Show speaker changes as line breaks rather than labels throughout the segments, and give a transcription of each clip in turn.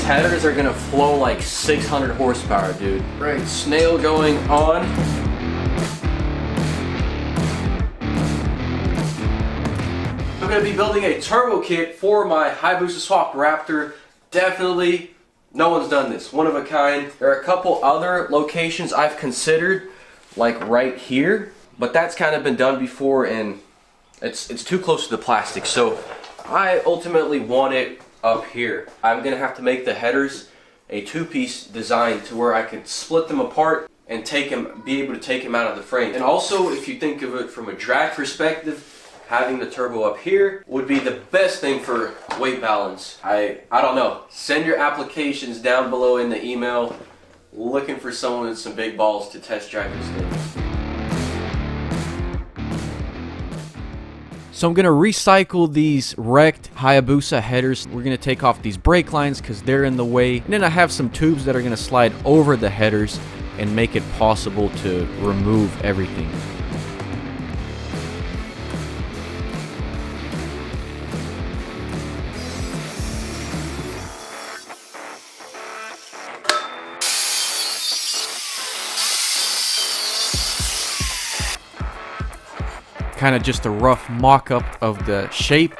headers are gonna flow like 600 horsepower, dude. Right, snail going on. I'm gonna be building a turbo kit for my Hayabusa swapped Raptor. Definitely, no one's done this. One of a kind. There are a couple other locations I've considered, like right here, but that's kind of been done before and it's too close to the plastic. So I ultimately want it up here. I'm gonna have to make the headers a two-piece design to where I could split them apart and be able to take them out of the frame. And also, if you think of it from a drag perspective, having the turbo up here would be the best thing for weight balance. I don't know. Send your applications down below in the email. Looking for someone with some big balls to test drive this thing.
So I'm gonna recycle these wrecked Hayabusa headers. We're gonna take off these brake lines because they're in the way. And then I have some tubes that are gonna slide over the headers and make it possible to remove everything. Kind of just a rough mock-up of the shape.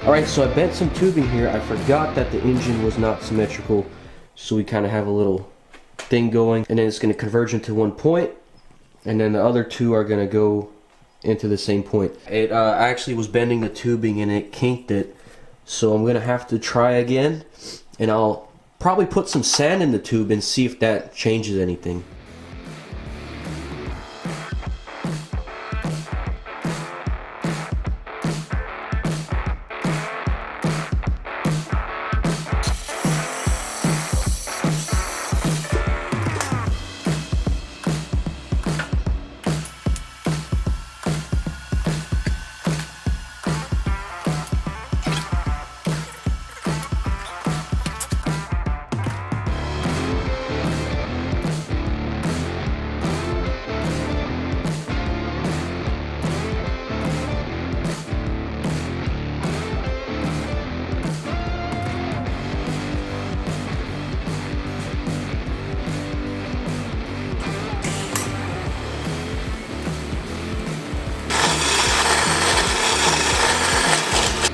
Alright, so I bent some tubing here. I forgot that the engine was not symmetrical, so we kind of have a little thing going, and then it's going to converge into one point, and then the other two are going to go into the same point. It actually was bending the tubing and it kinked it, so I'm going to have to try again, and I'll probably put some sand in the tube and see if that changes anything.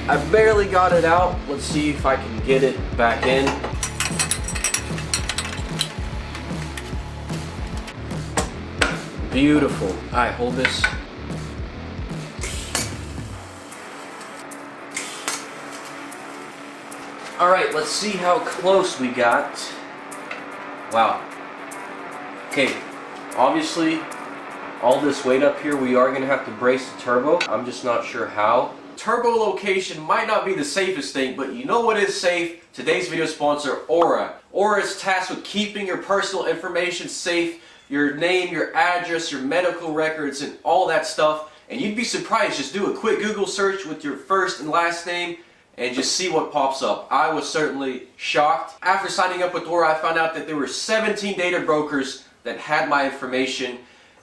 I barely got it out. Let's see if I can get it back in. Beautiful. Alright, hold this. Alright, let's see how close we got. Wow. Okay, obviously, all this weight up here, we are going to have to brace the turbo. I'm just not sure how. Turbo location might not be the safest thing, but you know what is safe? Today's video sponsor, Aura. Aura is tasked with keeping your personal information safe, your name, your address, your medical records, and all that stuff. And you'd be surprised, just do a quick Google search with your first and last name and just see what pops up. I was certainly shocked. After signing up with Aura, I found out that there were 17 data brokers that had my information.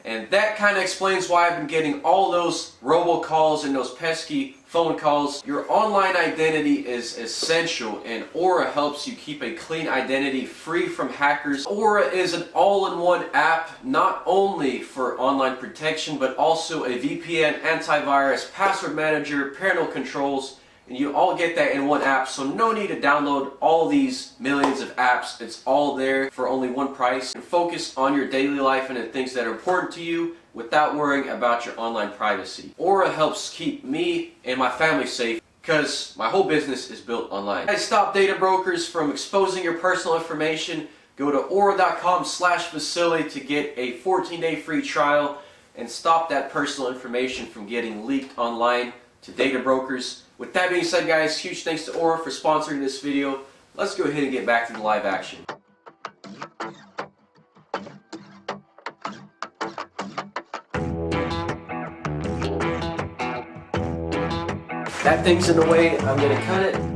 And that kind of explains why I've been getting all those robocalls and those pesky phone calls. Your online identity is essential, and Aura helps you keep a clean identity free from hackers. Aura is an all-in-one app, not only for online protection, but also a VPN, antivirus, password manager, parental controls, and you all get that in one app, so no need to download all these millions of apps. It's all there for only one price. And focus on your daily life and the things that are important to you without worrying about your online privacy. Aura helps keep me and my family safe because my whole business is built online. I stop data brokers from exposing your personal information. Go to aura.com/Vasily to get a 14-day free trial and stop that personal information from getting leaked online to data brokers. With that being said, guys, huge thanks to Aura for sponsoring this video. Let's go ahead and get back to the live action. That thing's in the way, I'm gonna cut it.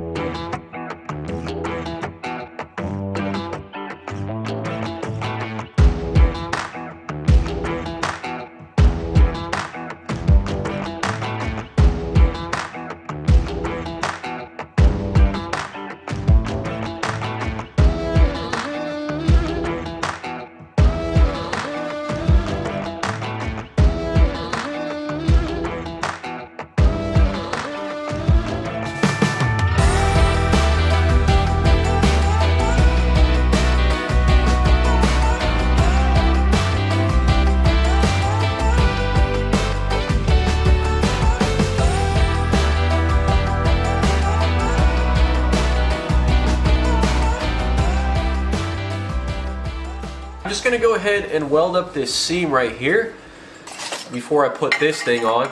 gonna go ahead and weld up this seam right here before I put this thing on.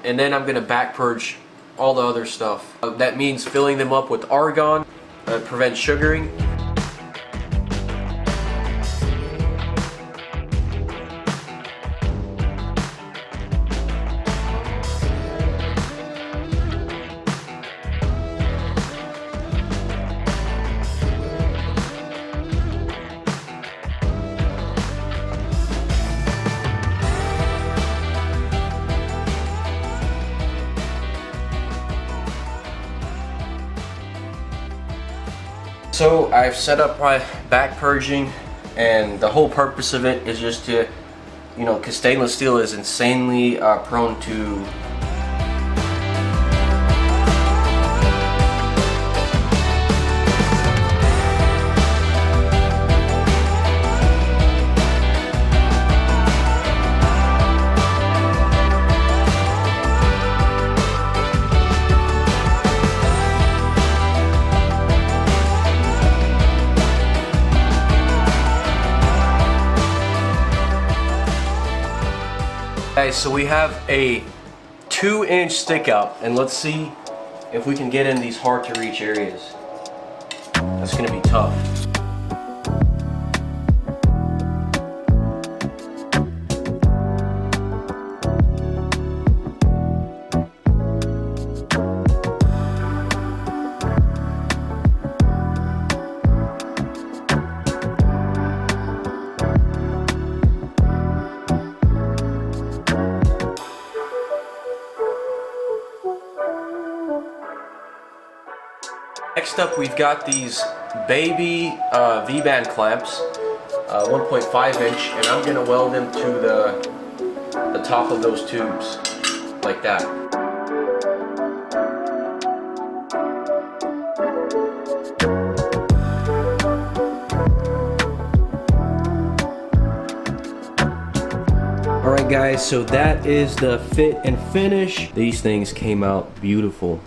And then I'm gonna back purge all the other stuff. That means filling them up with argon, prevent sugaring. So I've set up my back purging, and the whole purpose of it is just to, you know, because stainless steel is insanely prone to Guys, so we have a 2-inch stick out, and let's see if we can get in these hard to reach areas. That's gonna be tough. Next up, we've got these baby V-band clamps, 1.5 inch, and I'm gonna weld them to the top of those tubes, like that. Alright guys, so that is the fit and finish. These things came out beautiful.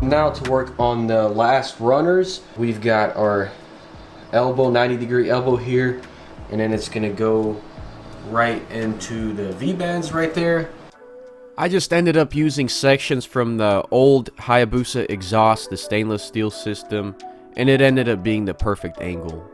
Now to work on the last runners, we've got our elbow, 90-degree elbow here, and then it's gonna go right into the V-bands right there.
I just ended up using sections from the old Hayabusa exhaust, the stainless steel system, and it ended up being the perfect angle.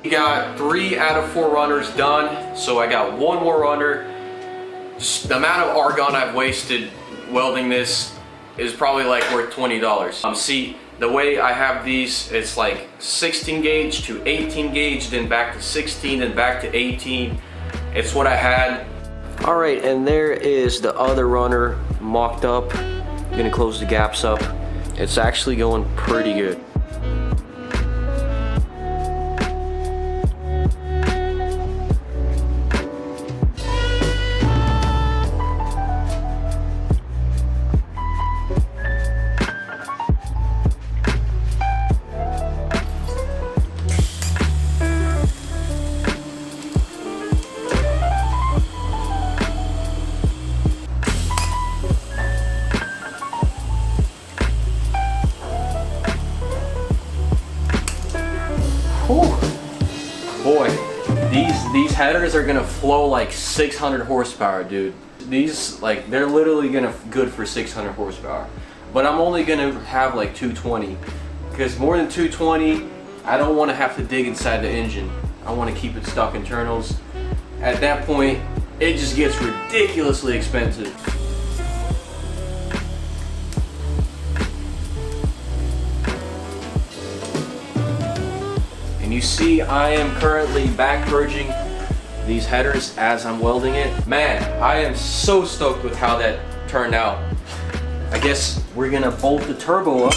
We got 3 out of 4 runners done, so I got one more runner. Just the amount of argon I've wasted welding this is probably like worth $20. See, the way I have these, it's like 16 gauge to 18 gauge, then back to 16, then back to 18. It's what I had. All right, and there is the other runner mocked up. I'm gonna close the gaps up. It's actually going pretty good. Boy, these headers are gonna flow like 600 horsepower, dude. These, like, they're literally gonna good for 600 horsepower. But I'm only gonna have like 220 Because more than 220, I don't want to have to dig inside the engine. I want to keep it stock internals. At that point, it just gets ridiculously expensive. And you see, I am currently back purging these headers as I'm welding it. Man, I am so stoked with how that turned out. I guess we're gonna bolt the turbo up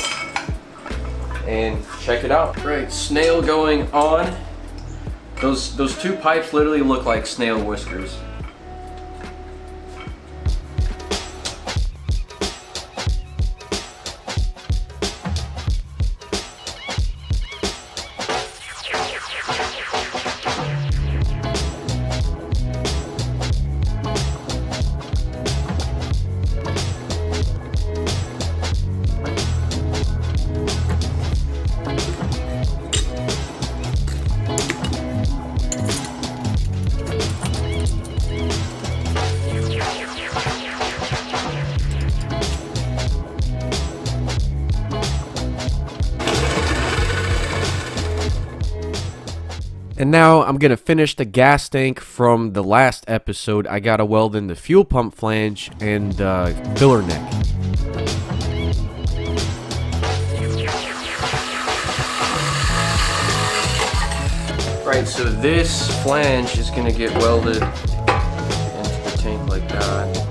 and check it out. Right, snail going on. Those two pipes literally look like snail whiskers.
And now I'm going to finish the gas tank from the last episode. I got to weld in the fuel pump flange and filler neck.
Right, so this flange is going to get welded into the tank like that.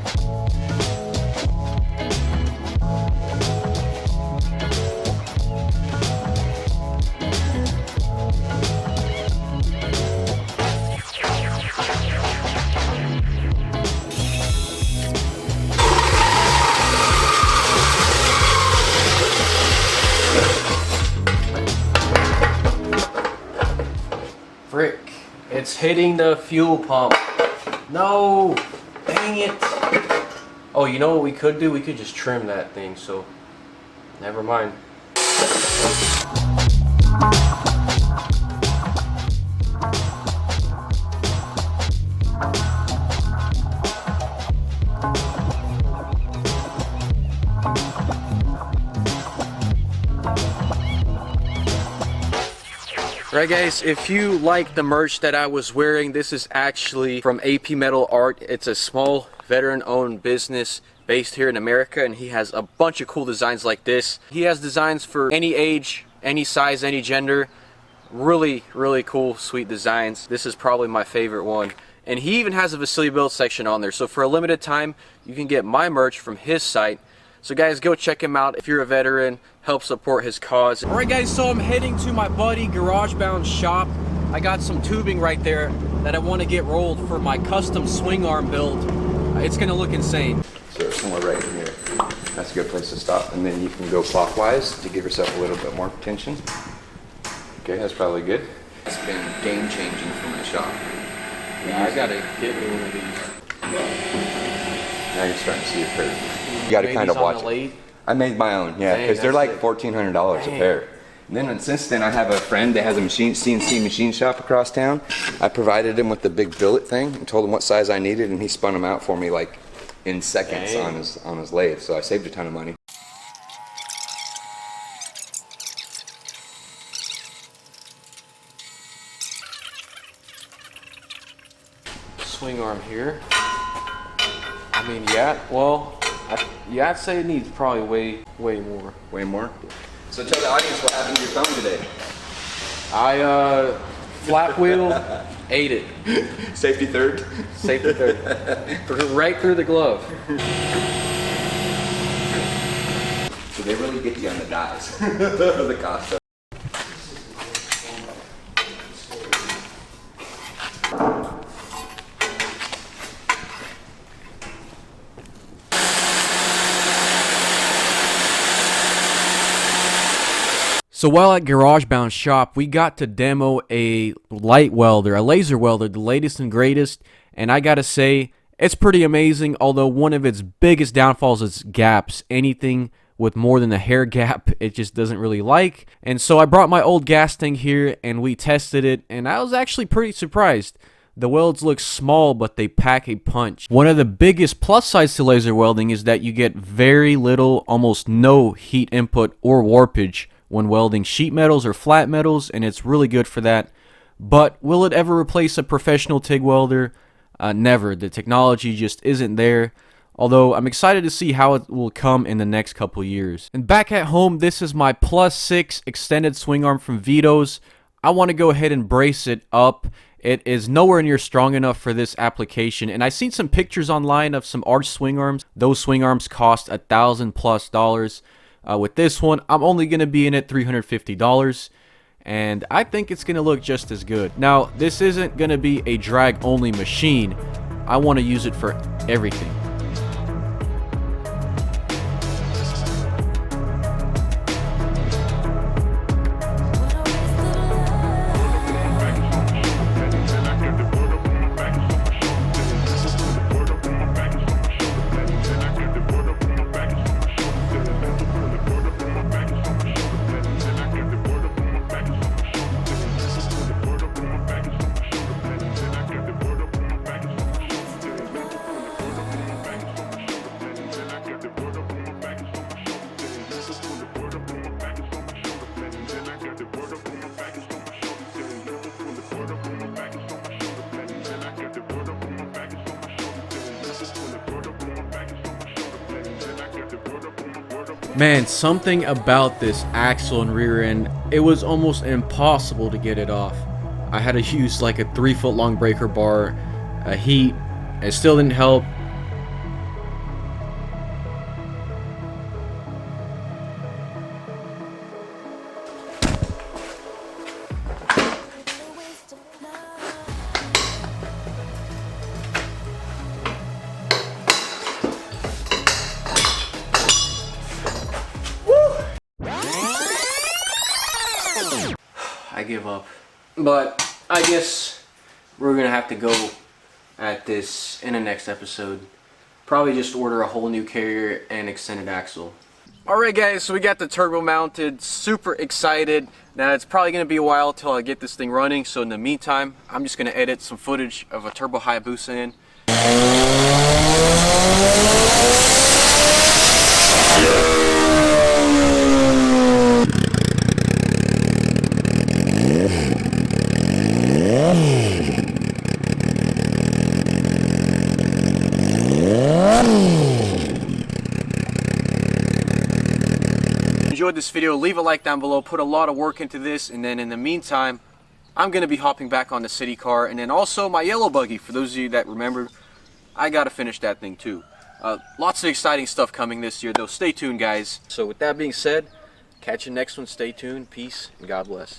Frick, it's hitting the fuel pump. No, dang it. Oh, you know what we could do? We could just trim that thing, so never mind. Right guys, if you like the merch that I was wearing, this is actually from AP Metal Art. It's a small veteran-owned business based here in America, and he has a bunch of cool designs like this. He has designs for any age, any size, any gender. Really, really cool, sweet designs. This is probably my favorite one. And he even has a facility build section on there. So for a limited time, you can get my merch from his site. So guys, go check him out if you're a veteran. Help support his cause. Alright guys, so I'm heading to my buddy GarageBound shop. I got some tubing right there that I want to get rolled for my custom swing arm build. It's going to look insane.
So somewhere right in here. That's a good place to stop. And then you can go clockwise to give yourself a little bit more tension. Okay, that's probably good. It's been game changing for my shop.
Yeah, I gotta get me one of these.
Now you're starting to see a curve. You gotta kind of watch it. I made my own, yeah, because they're like $1,400 a pair. And then since then, I have a friend that has a CNC machine shop across town. I provided him with the big billet thing and told him what size I needed, and he spun them out for me like in seconds on his lathe. So I saved a ton of money.
Swing arm here. I mean, yeah, well, yeah, I'd say it needs probably way more.
Way more? So tell the audience what happened to your phone today.
I flat wheel ate it.
Safety third?
Safety third. Right through the glove.
So they really get you on the dies. The cost of.
So while at GarageBound shop, we got to demo a light welder, a laser welder, the latest and greatest, and I gotta say, it's pretty amazing, although one of its biggest downfalls is gaps. Anything with more than a hair gap, it just doesn't really like. And so I brought my old gas tank here, and we tested it, and I was actually pretty surprised. The welds look small, but they pack a punch. One of the biggest plus sides to laser welding is that you get very little, almost no heat input or warpage when welding sheet metals or flat metals, and it's really good for that. But will it ever replace a professional TIG welder? Never. The technology just isn't there. Although I'm excited to see how it will come in the next couple years. And back at home, this is my +6 extended swing arm from Vito's. I want to go ahead and brace it up. It is nowhere near strong enough for this application, and I've seen some pictures online of some arch swing arms. Those swing arms cost $1,000+. With this one, I'm only going to be in at $350, and I think it's going to look just as good. Now, this isn't going to be a drag-only machine. I want to use it for everything. Man, something about this axle and rear end, it was almost impossible to get it off. I had to use like a 3-foot long breaker bar, a heat, it still didn't help.
I give up. But I guess we're gonna have to go at this in the next episode. Probably just order a whole new carrier and extended axle. Alright guys, so we got the turbo mounted, super excited. Now it's probably gonna be a while till I get this thing running, so in the meantime, I'm just gonna edit some footage of a turbo hayabusa in. Enjoyed this video, leave a like down below, put a lot of work into this, and then in the meantime I'm gonna be hopping back on the city car, and then also my yellow buggy. For those of you that remember, I gotta finish that thing too. Lots of exciting stuff coming this year though. Stay tuned guys. So with that being said, catch you next one. Stay tuned, peace, and God bless.